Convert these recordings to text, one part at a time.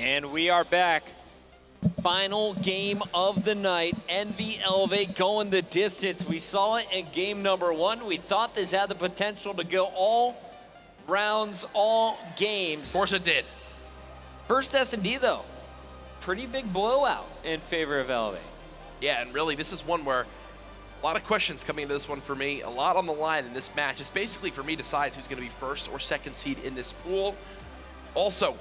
And we are back. Final game of the night. Envy Elevate going the distance. We saw it in game number 1. We thought this had the potential to go all rounds, all games. Of course it did. First S&D though, pretty big blowout in favor of Elevate. Yeah, and really this is one where a lot of questions coming into this one for me. A lot on the line in this match. It's basically for me decides who's going to be first or second seed in this pool. Also,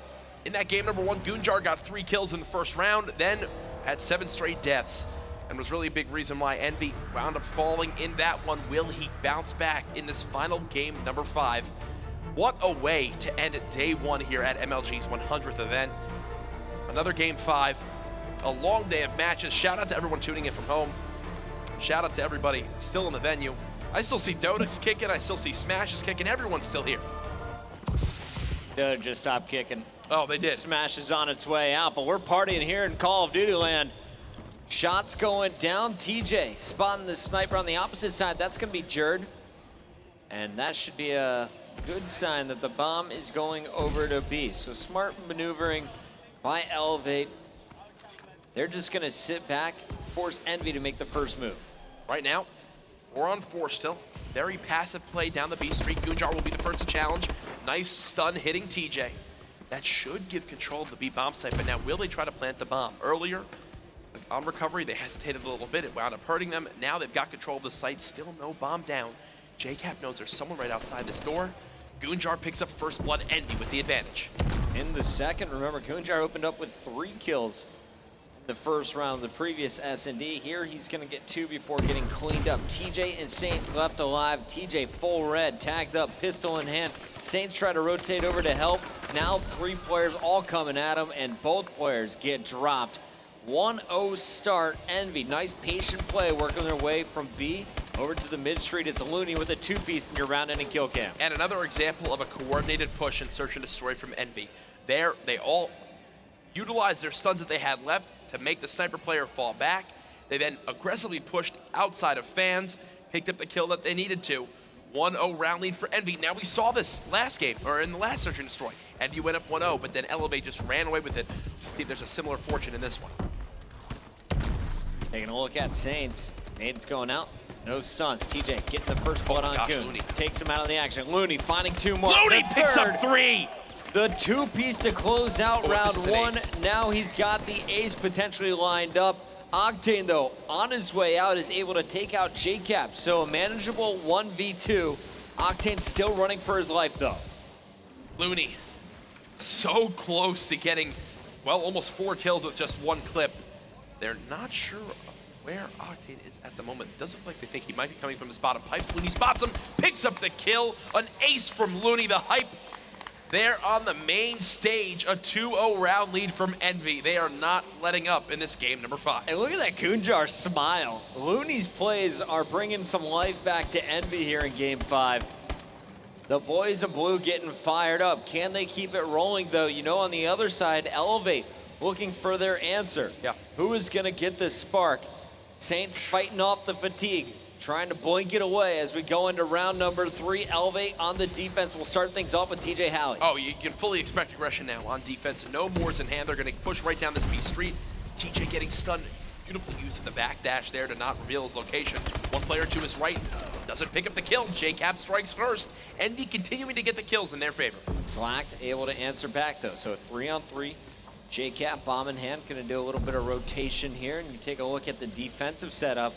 in that game number 1, Gunjar got 3 kills in the first round, then had 7 straight deaths, and was really a big reason why Envy wound up falling in that one. Will he bounce back in this final game number 5? What a way to end day 1 here at MLG's 100th event. Another game 5, a long day of matches. Shout out to everyone tuning in from home. Shout out to everybody still in the venue. I still see Dodix kicking, I still see Smashes kicking, everyone's still here. Dodo just stopped kicking. Oh, they did. Smash is on its way out, but we're partying here in Call of Duty land. Shots going down. TJ spotting the sniper on the opposite side. That's going to be Jerd. And that should be a good sign that the bomb is going over to B. So smart maneuvering by Elevate. They're just going to sit back, force Envy to make the first move. Right now, 4 on 4 still. Very passive play down the B street. Gunjar will be the first to challenge. Nice stun hitting TJ. That should give control of the B bomb site, but now will they try to plant the bomb? Earlier, on recovery, they hesitated a little bit. It wound up hurting them. Now they've got control of the site. Still no bomb down. JCap knows there's someone right outside this door. Gunjar picks up first blood. Envy with the advantage. In the second, remember, Gunjar opened up with 3 kills in the first round of the previous S&D. Here, he's going to get 2 before getting cleaned up. TJ and Saints left alive. TJ full red, tagged up, pistol in hand. Saints try to rotate over to help. Now 3 players all coming at him, and both players get dropped. 1-0 start. Envy, nice patient play, working their way from B over to the mid street. It's Looney with a 2-piece in your round-ending kill cam. And another example of a coordinated push and search and destroy from Envy. There, they all utilized their stuns that they had left to make the sniper player fall back. They then aggressively pushed outside of fans, picked up the kill that they needed to. 1-0 round lead for Envy. Now we saw this last game, or in the last search and destroy. Envy went up 1-0, but then Elevate just ran away with it. We'll see if there's a similar fortune in this one. Taking a look at Saints. Nades going out. No stunts. TJ getting the first blood on Goon. Looney Takes him out of the action. Looney finding 2 more. Looney picks up 3! The 2-piece to close out round 1. Now he's got the ace potentially lined up. Octane, though, on his way out, is able to take out JCap. So a manageable 1v2. Octane still running for his life, though. Looney, so close to getting, well, almost 4 kills with just 1 clip. They're not sure where Octane is at the moment. Doesn't look like they think he might be coming from his bottom pipes. Looney spots him, picks up the kill. An ace from Looney, the hype. They're on the main stage, a 2-0 round lead from Envy. They are not letting up in this game number 5. And look at that Gunjar smile. Looney's plays are bringing some life back to Envy here in game 5. The boys of blue getting fired up. Can they keep it rolling though? You know, on the other side, Elevate looking for their answer. Yeah. Who is gonna get this spark? Saints fighting off the fatigue, trying to blink it away as we go into round number 3. Elevate on the defense. We'll start things off with TJ Halley. Oh, you can fully expect aggression now on defense. No mores in hand. They're going to push right down this B street. TJ getting stunned. Beautiful use of the backdash there to not reveal his location. 1 player to his right doesn't pick up the kill. JCap strikes first. Envy continuing to get the kills in their favor. Slacked able to answer back though. So 3-on-3. JCap bomb in hand. Going to do a little bit of rotation here. And you take a look at the defensive setup.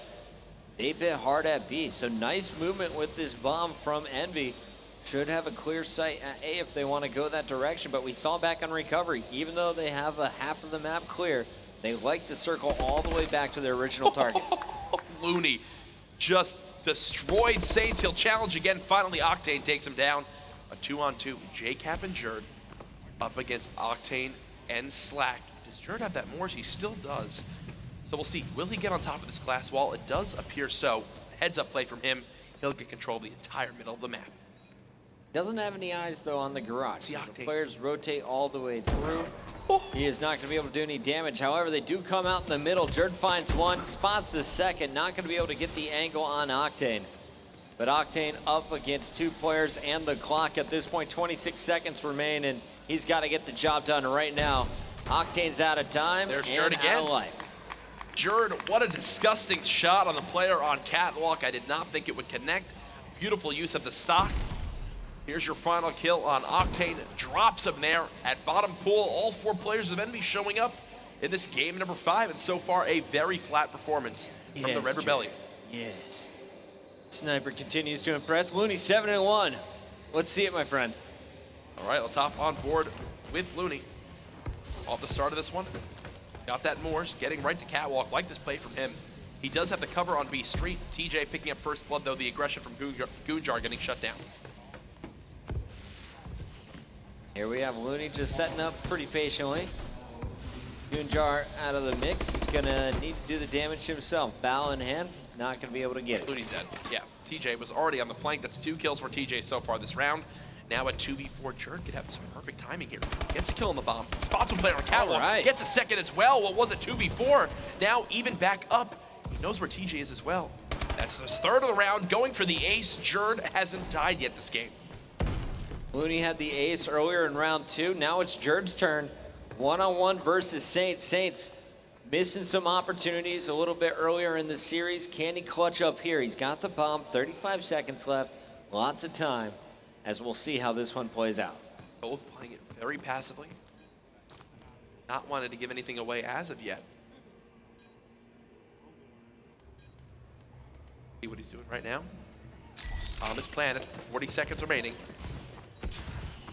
They bit hard at B, so nice movement with this bomb from Envy. Should have a clear sight at A if they want to go that direction, but we saw back on recovery, even though they have a half of the map clear, they like to circle all the way back to their original target. Looney just destroyed Saints. He'll challenge again. Finally, Octane takes him down. A 2-on-2. JCap and Jerd up against Octane and Slack. Does Jerd have that Morse? He still does. So we'll see, will he get on top of this glass wall? It does appear so. Heads up play from him. He'll get control of the entire middle of the map. Doesn't have any eyes though on the garage. The players rotate all the way through. He is not gonna be able to do any damage. However, they do come out in the middle. Jerd finds 1, spots the second. Not gonna be able to get the angle on Octane. But Octane up against 2 players and the clock at this point. 26 seconds remain, and he's got to get the job done right now. Octane's out of time. There's and Jerd again. out of life. Jerd, what a disgusting shot on the player on Catwalk. I did not think it would connect. Beautiful use of the stock. Here's your final kill on Octane. Drops him there at bottom pool. All 4 players of Envy showing up in this game number 5, and so far a very flat performance from the Red Rebellion. Yes. Sniper continues to impress. Looney 7-1. Let's see it, my friend. All right, let's hop on board with Looney. Off the start of this one, got that Moors, getting right to Catwalk. Like this play from him. He does have the cover on B Street. TJ picking up first blood, though the aggression from Goonjar getting shut down. Here we have Looney just setting up pretty patiently. Goonjar out of the mix. He's gonna need to do the damage himself. Bow in hand, not gonna be able to get it. Looney's dead. Yeah, TJ was already on the flank. That's 2 kills for TJ so far this round. Now a 2v4. Jerd could have some perfect timing here. Gets a kill on the bomb. Spots one player on Catwalk. Right. Gets a second as well. What was it, 2v4? Now even back up. He knows where TJ is as well. That's his 3rd of the round. Going for the ace. Jerd hasn't died yet this game. Looney had the ace earlier in round 2. Now it's Jerd's turn. 1-on-1 versus Saints. Saints missing some opportunities a little bit earlier in the series. Can he clutch up here? He's got the bomb. 35 seconds left. Lots of time, as we'll see how this one plays out. Both playing it very passively. Not wanting to give anything away as of yet. See what he's doing right now. Bomb is planted. 40 seconds remaining.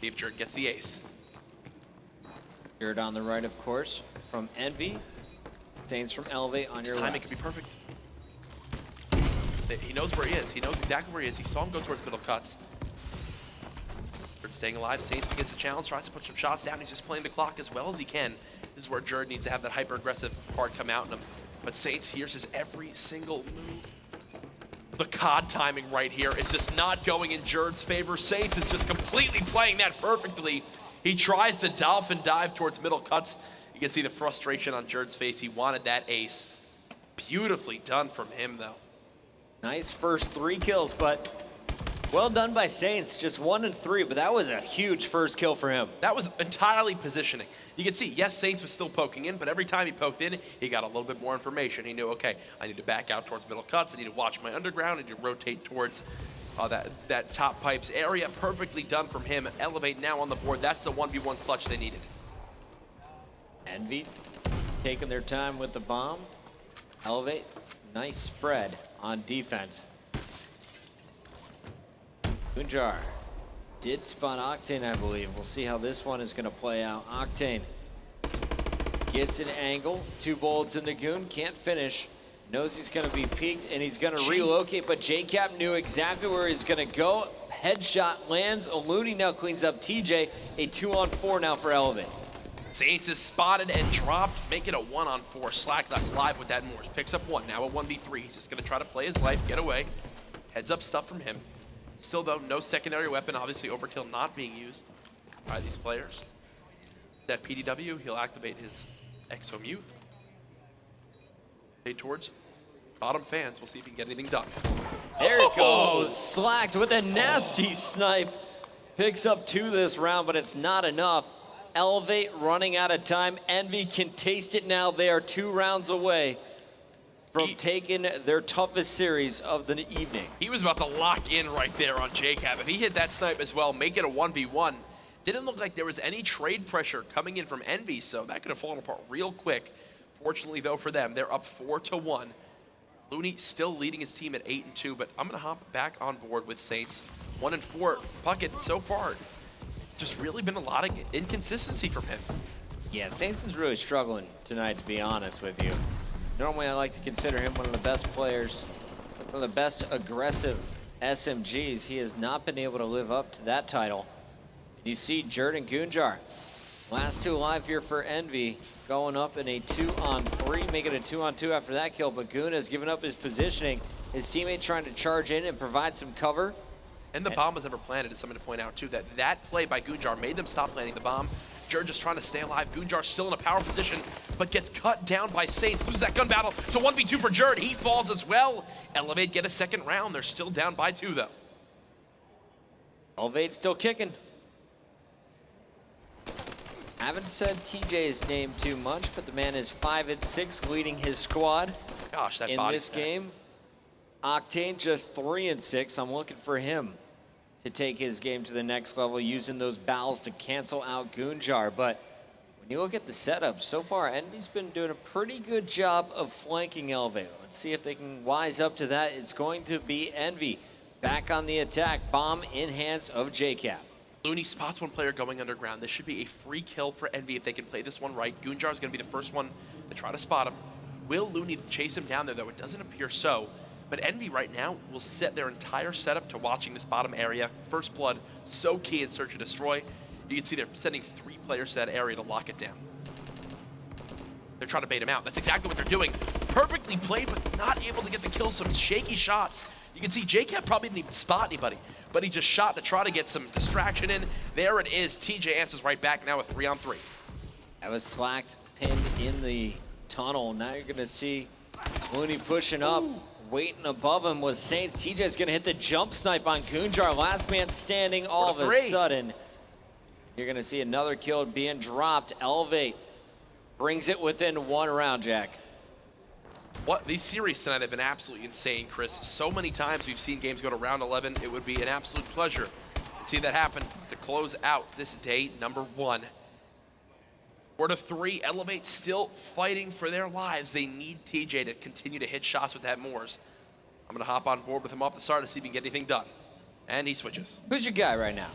See if Jerd gets the ace. Jerd on the right, of course, from Envy. Saints from Elevate on your This time left. it could be perfect. He knows where he is. He knows exactly where he is. He saw him go towards middle cuts. Jerd staying alive. Saints begins the challenge, tries to put some shots down. He's just playing the clock as well as he can. This is where Jerd needs to have that hyper-aggressive part come out in him. But Saints hears his every single move. The COD timing right here is just not going in Jerd's favor. Saints is just completely playing that perfectly. He tries to dolphin dive towards middle cuts. You can see the frustration on Jerd's face. He wanted that ace. Beautifully done from him, though. Nice first 3 kills, but well done by Saints. Just 1 and 3, but that was a huge first kill for him. That was entirely positioning. You can see, yes, Saints was still poking in, but every time he poked in, he got a little bit more information. He knew, okay, I need to back out towards middle cuts. I need to watch my underground. I need to rotate towards that top pipes area. Perfectly done from him. Elevate now on the board. That's the 1v1 clutch they needed. Envy taking their time with the bomb. Elevate, nice spread on defense. Goonjar did spot Octane, I believe. We'll see how this one is gonna play out. Octane gets an angle, 2 bullets in the Goon, can't finish. Knows he's gonna be peeked and he's gonna relocate, but JCap knew exactly where he's gonna go. Headshot lands, Looney now cleans up TJ. A 2-on-4 now for Elevate. Saints is spotted and dropped, make it a 1-on-4. Slackless live with that Moors. Picks up 1, now a 1v3. He's just gonna try to play his life, get away. Heads up stuff from him. Still though, no secondary weapon, obviously overkill not being used by these players. That PDW, he'll activate his Exo Mute. Head towards bottom fans, we'll see if he can get anything done. There it goes, slacked with a nasty snipe. Picks up 2 this round, but it's not enough. Elevate running out of time. Envy can taste it now. They are 2 rounds away from taking their toughest series of the evening. He was about to lock in right there on JCap. If he hit that snipe as well, make it a 1v1. Didn't look like there was any trade pressure coming in from Envy, so that could have fallen apart real quick. Fortunately, though, for them, they're up 4-1. Looney still leading his team at 8-2, but I'm going to hop back on board with Saints. 1-4. Puckett, so far, it's just really been a lot of inconsistency from him. Yeah, Saints is really struggling tonight, to be honest with you. Normally, I like to consider him one of the best players, one of the best aggressive SMGs. He has not been able to live up to that title. You see Jerd and Goonjar, last 2 alive here for Envy, going up in a 2-on-3, making a 2-on-2 after that kill, but Goon has given up his positioning. His teammate trying to charge in and provide some cover. And the bomb was never planted, is something to point out too, that play by Goonjar made them stop planting the bomb. Jerd just trying to stay alive. Goonjar still in a power position, but gets cut down by Saints. Loses that gun battle. It's a 1v2 for Jerd. He falls as well. Elevate get a second round. They're still down by 2 though. Elevate still kicking. Haven't said TJ's name too much, but the man is 5-6, leading his squad Gosh, that in body this snatch. game. Octane just 3-6. I'm looking for him to take his game to the next level, using those battles to cancel out Goonjar. But when you look at the setup, so far, Envy's been doing a pretty good job of flanking Elevate. Let's see if they can wise up to that. It's going to be Envy back on the attack. Bomb in hands of JCap. Looney spots one player going underground. This should be a free kill for Envy if they can play this one right. Goonjar is going to be the first one to try to spot him. Will Looney chase him down there, though? It doesn't appear so. But Envy right now will set their entire setup to watching this bottom area. First blood, so key in Search and Destroy. You can see they're sending 3 players to that area to lock it down. They're trying to bait him out. That's exactly what they're doing. Perfectly played, but not able to get the kill. Some shaky shots. You can see JCap probably didn't even spot anybody, but he just shot to try to get some distraction in. There it is. TJ answers right back now with 3-on-3. That was slacked, pinned in the tunnel. Now you're gonna see Looney pushing up. Waiting above him was Saints. TJ's gonna hit the jump snipe on Goonjar. Last man standing all of a sudden. You're gonna see another kill being dropped. Elevate brings it within 1 round, Jack. What these series tonight have been absolutely insane, Chris. So many times we've seen games go to round 11. It would be an absolute pleasure to see that happen to close out this day number 1. 4-3, Elevate still fighting for their lives. They need TJ to continue to hit shots with that Moors. I'm gonna hop on board with him off the start to see if he can get anything done. And he switches. Who's your guy right now?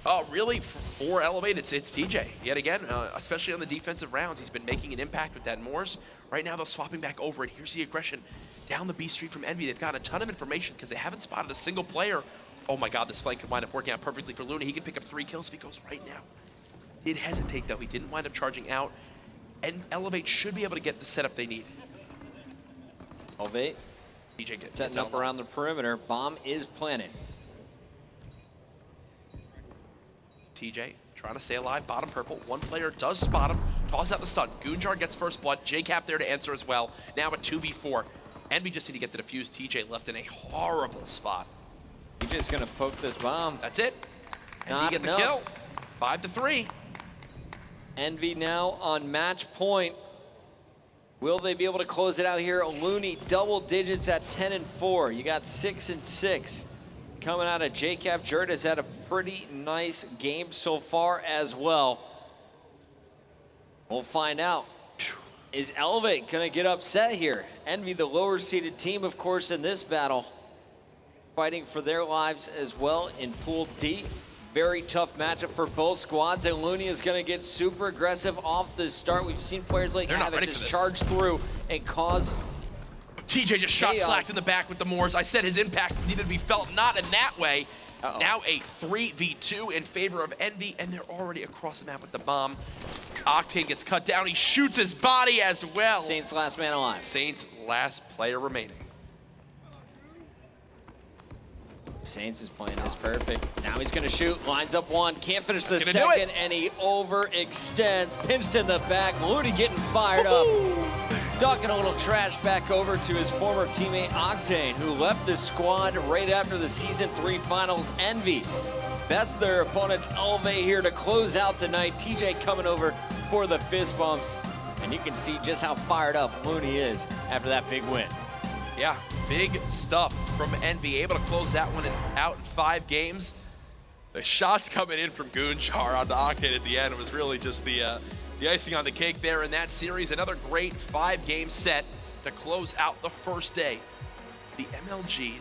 Oh, really? For Elevate, it's TJ. Yet again, especially on the defensive rounds, he's been making an impact with that Moors. Right now, they're swapping back over it. Here's the aggression down the B street from Envy. They've got a ton of information because they haven't spotted a single player. Oh my God, this flank could wind up working out perfectly for Looney. He can pick up 3 kills if he goes right now. Did hesitate though. He didn't wind up charging out. And Elevate should be able to get the setup they need. Elevate TJ gets setting up around the perimeter. Bomb is planted. TJ trying to stay alive, bottom purple. One player does spot him, toss out the stun. Goonjar gets first blood. JCap there to answer as well. Now a 2v4. Envy just need to get the defuse. TJ left in a horrible spot. TJ's gonna poke this bomb. That's it. Not Envy get the enough. kill. 5-3. Envy now on match point. Will they be able to close it out here? Looney double digits at 10-4. You got 6-6 coming out of JCap. Jerd has had a pretty nice game so far as well. We'll find out. Is Elevate gonna get upset here? Envy, the lower seeded team, of course, in this battle, fighting for their lives as well in Pool D. Very tough matchup for both squads, and Looney is going to get super aggressive off the start. We've seen players like Havoc just charge through and cause TJ just shot chaos. slacked in the back with the Moors. I said his impact needed to be felt, not in that way. Now a 3v2 in favor of Envy, and they're already across the map with the bomb. Octane gets cut down. He shoots his body as well. Saints last man alive. Saints last player remaining. Saints is playing this perfect. Now he's gonna shoot, lines up one, can't finish the That's gonna do second, and he overextends, pinched in the back. Looney getting fired up. Ducking a little trash back over to his former teammate Octane, who left the squad right after the Season 3 finals. Envy best their opponents Elevate here to close out the night. TJ coming over for the fist bumps, and you can see just how fired up Looney is after that big win. Yeah, big stuff from Envy, able to close that one out in 5 games. The shots coming in from Goonjar onto Octane at the end was really just the icing on the cake there in that series. Another great 5-game set to close out the first day. The MLG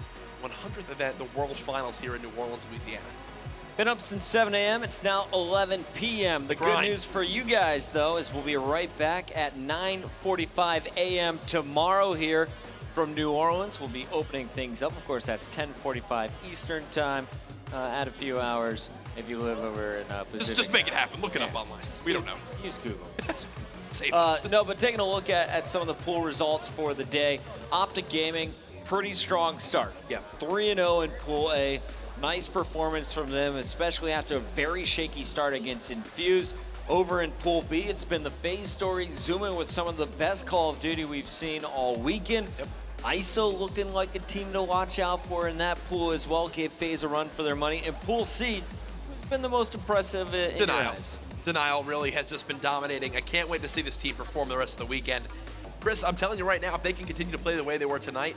100th event, the World Finals here in New Orleans, Louisiana. Been up since 7 a.m. It's now 11 p.m. The good news for you guys, though, is we'll be right back at 9:45 a.m. tomorrow here from New Orleans. We'll be opening things up. Of course, that's 10:45 Eastern time. Add a few hours if you live over in Pacific. Just make it happen. Look it up online. We don't know. Use Google. Save us. No, but taking a look at some of the pool results for the day. Optic Gaming, pretty strong start. Yeah. 3-0 in Pool A. Nice performance from them, especially after a very shaky start against Infused. Over in Pool B, it's been the FaZe story, zooming with some of the best Call of Duty we've seen all weekend. Yep. ISO looking like a team to watch out for in that pool as well. Gave FaZe a run for their money. And Pool C has been the most impressive in your eyes. Denial really has just been dominating. I can't wait to see this team perform the rest of the weekend. Chris, I'm telling you right now, if they can continue to play the way they were tonight,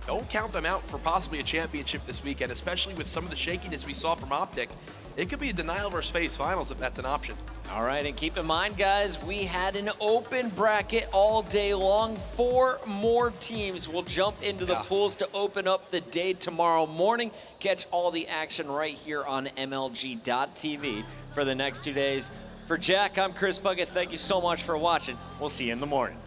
don't count them out for possibly a championship this weekend, especially with some of the shakiness we saw from Optic. It could be a Denial versus FaZe finals if that's an option. All right, and keep in mind, guys, we had an open bracket all day long. 4 more teams will jump into the pools to open up the day tomorrow morning. Catch all the action right here on MLG.tv for the next 2 days. For Jack, I'm Chris Puckett. Thank you so much for watching. We'll see you in the morning.